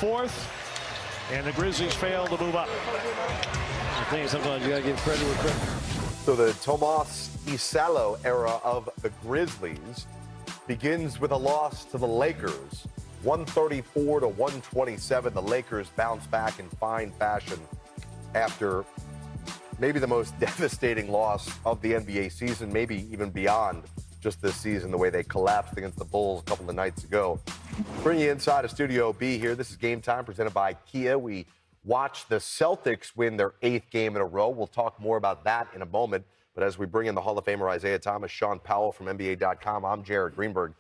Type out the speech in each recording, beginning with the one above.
fourth, and the Grizzlies fail to move up. I think sometimes you got to give credit where credit. So the Tomas Isalo era of the Grizzlies begins with a loss to the Lakers, 134 to 127. The Lakers bounce back in fine fashion after maybe the most devastating loss of the NBA season, maybe even beyond just this season, the way they collapsed against the Bulls a couple of nights ago. Bring you inside of Studio B here. This is Game Time presented by Kia. We watched the Celtics win their 8th game in a row. We'll talk more about that in a moment. But as we bring in the Hall of Famer Isaiah Thomas, Sean Powell from NBA.com, I'm Jared Greenberg.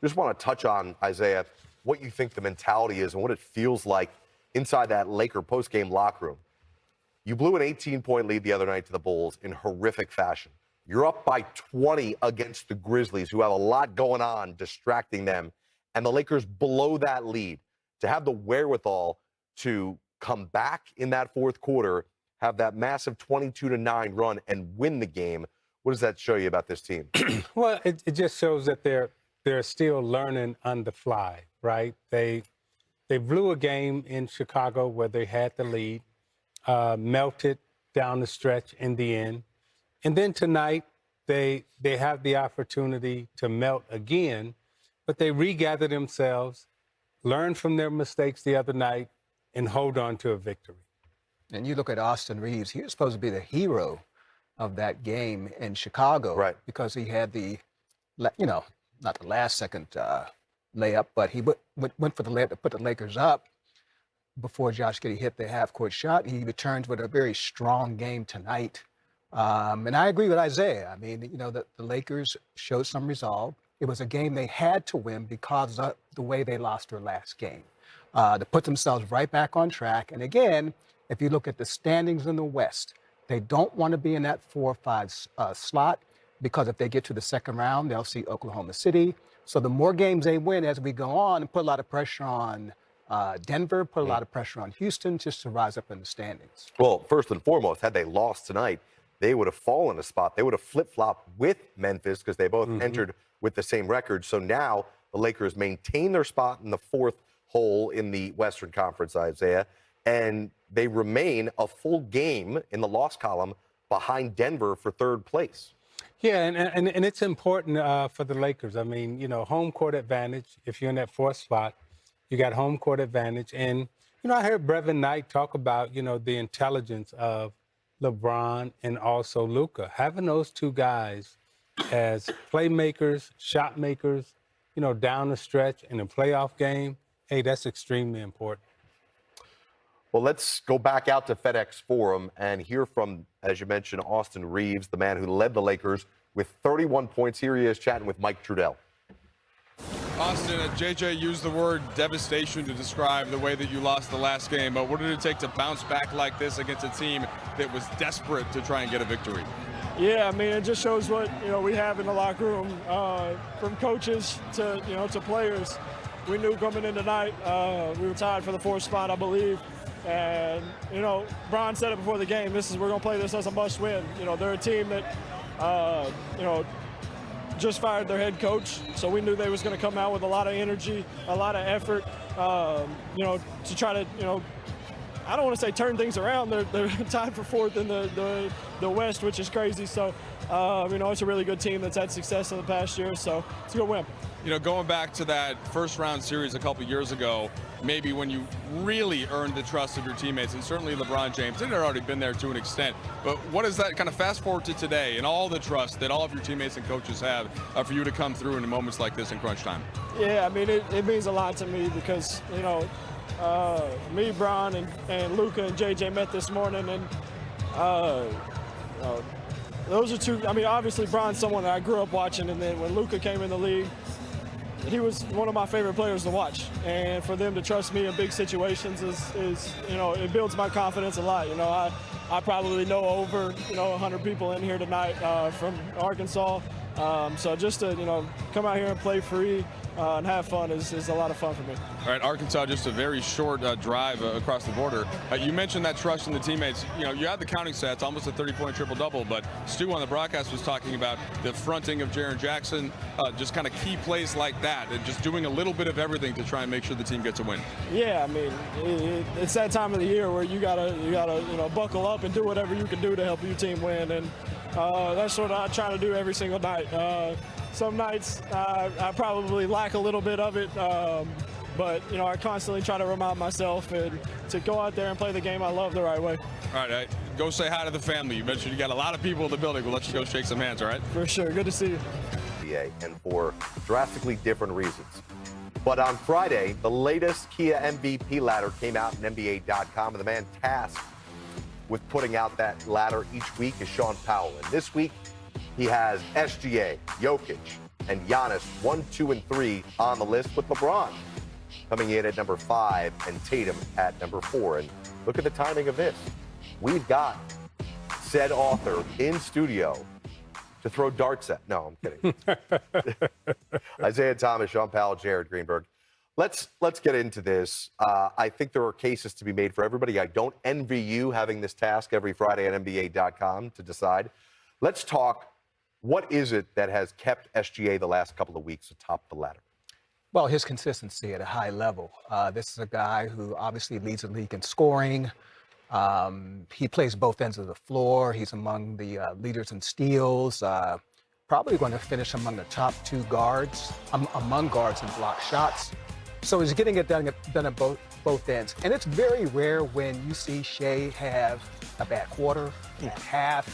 Just want to touch on, Isaiah, what you think the mentality is and what it feels like inside that Laker postgame locker room. You blew an 18-point lead the other night to the Bulls in horrific fashion. You're up by 20 against the Grizzlies, who have a lot going on, distracting them. And the Lakers blow that lead. To have the wherewithal to come back in that fourth quarter, have that massive 22-9 run and win the game, what does that show you about this team? Well, it just shows that they're still learning on the fly, right? They blew a game in Chicago where they had the lead, melted down the stretch in the end. And then tonight, they have the opportunity to melt again, but they regather themselves, learn from their mistakes the other night, and hold on to a victory. And you look at Austin Reeves, he was supposed to be the hero of that game in Chicago. Right. Because he had the, not the last second layup, but he went for the layup to put the Lakers up before Josh Giddey hit the half-court shot. He returns with a very strong game tonight. And I agree with Isaiah. I mean, the Lakers showed some resolve. It was a game they had to win because of the way they lost their last game. To put themselves right back on track. And again, if you look at the standings in the West, they don't want to be in that 4 or 5 slot because if they get to the second round, they'll see Oklahoma City. So the more games they win as we go on, and put a lot of pressure on Denver, put a lot of pressure on Houston just to rise up in the standings. Well, first and foremost, had they lost tonight, they would have fallen a spot. They would have flip-flopped with Memphis because they both entered with the same record. So now the Lakers maintain their spot in the 4th hole in the Western Conference, Isaiah, and they remain a full game in the loss column behind Denver for 3rd place. Yeah, and it's important for the Lakers. I mean, home court advantage. If you're in that 4th spot, you got home court advantage. And, I heard Brevin Knight talk about, the intelligence of LeBron and also Luka. Having those two guys as playmakers, shot makers, down the stretch in a playoff game, hey, that's extremely important. Well, let's go back out to FedEx Forum and hear from, as you mentioned, Austin Reeves, the man who led the Lakers with 31 points. Here he is chatting with Mike Trudell. Austin, JJ used the word devastation to describe the way that you lost the last game, but what did it take to bounce back like this against a team that was desperate to try and get a victory? Yeah, I mean, it just shows what, we have in the locker room, from coaches to, to players. We knew coming in tonight, we were tied for the 4th spot, I believe. And, Brian said it before the game, we're going to play this as a must win. They're a team that, just fired their head coach. So we knew they was going to come out with a lot of energy, a lot of effort, to try to, I don't want to say turn things around. They're tied for 4th in the West, which is crazy. So, it's a really good team that's had success in the past year. So it's a good win. Going back to that first-round series a couple years ago, maybe when you really earned the trust of your teammates, and certainly LeBron James, it had already been there to an extent. But what is that kind of fast forward to today and all the trust that all of your teammates and coaches have for you to come through in moments like this in crunch time? Yeah, I mean, it means a lot to me because, me, Bron, and Luka and JJ met this morning, and those are two. I mean, obviously, Bron's someone that I grew up watching, and then when Luka came in the league, he was one of my favorite players to watch. And for them to trust me in big situations is it builds my confidence a lot. I probably know over 100 people in here tonight from Arkansas. So just to, come out here and play free and have fun is a lot of fun for me. All right, Arkansas, just a very short drive across the border. You mentioned that trust in the teammates. You had the counting stats, almost a 30-point triple-double, but Stu on the broadcast was talking about the fronting of Jaren Jackson, just kind of key plays like that, and just doing a little bit of everything to try and make sure the team gets a win. Yeah, I mean, it's that time of the year where you gotta buckle up and do whatever you can do to help your team win, and that's what I try to do every single night. Some nights I probably lack a little bit of it, but I constantly try to remind myself and to go out there and play the game I love the right way. All right, go say hi to the family. You mentioned you got a lot of people in the building. We'll let you go shake some hands, all right? For sure. Good to see you. And for drastically different reasons. But on Friday, the latest Kia MVP ladder came out in NBA.com, and the man tasked with putting out that ladder each week is Sean Powell. And this week, he has SGA, Jokic, and Giannis 1, 2, and 3 on the list, with LeBron coming in at number 5 and Tatum at number 4. And look at the timing of this. We've got said author in studio to throw darts at. No, I'm kidding. Isaiah Thomas, Sean Powell, Jared Greenberg. Let's get into this. I think there are cases to be made for everybody. I don't envy you having this task every Friday at NBA.com to decide. Let's talk. What is it that has kept SGA the last couple of weeks atop the ladder? Well, his consistency at a high level. This is a guy who obviously leads the league in scoring. He plays both ends of the floor. He's among the leaders in steals. Probably going to finish among the top 2 guards, among guards in block shots. So he's getting it done at both ends. And it's very rare when you see Shea have a bad quarter, a half.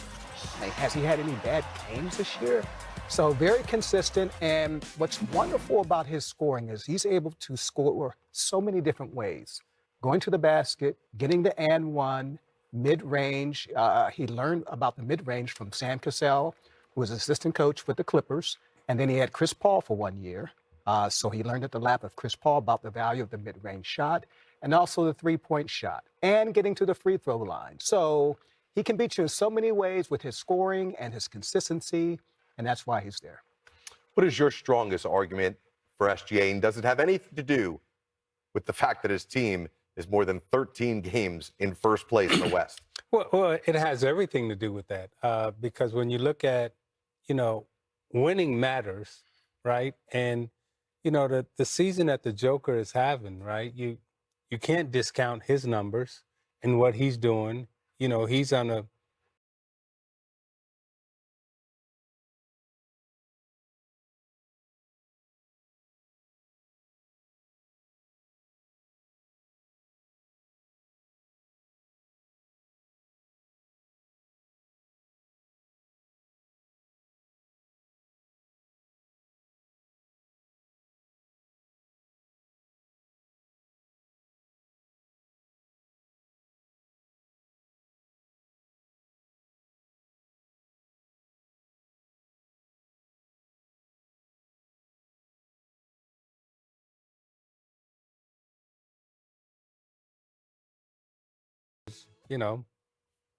Has he had any bad games this year? So very consistent. And what's wonderful about his scoring is he's able to score so many different ways. Going to the basket, getting the and one, mid-range. He learned about the mid-range from Sam Cassell, who was assistant coach with the Clippers. And then he had Chris Paul for 1 year. So he learned at the lap of Chris Paul about the value of the mid-range shot and also the three-point shot and getting to the free throw line. So he can beat you in so many ways with his scoring and his consistency, and that's why he's there. What is your strongest argument for SGA, and does it have anything to do with the fact that his team is more than 13 games in first place in the West? Well, it has everything to do with that because when you look at, winning matters, right? And, the season that the Joker is having, right? You can't discount his numbers and what he's doing. He's on a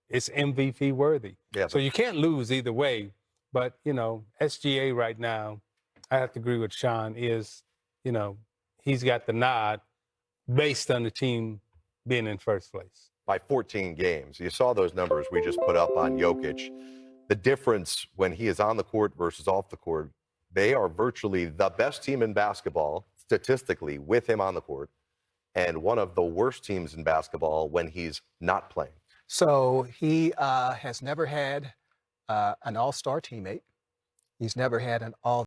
it's MVP worthy. Yeah. So you can't lose either way. But, SGA right now, I have to agree with Sean, is, he's got the nod based on the team being in first place. By 14 games. You saw those numbers we just put up on Jokic. The difference when he is on the court versus off the court, they are virtually the best team in basketball, statistically, with him on the court, and one of the worst teams in basketball when he's not playing. So he has never had an all-star teammate. He's never had an all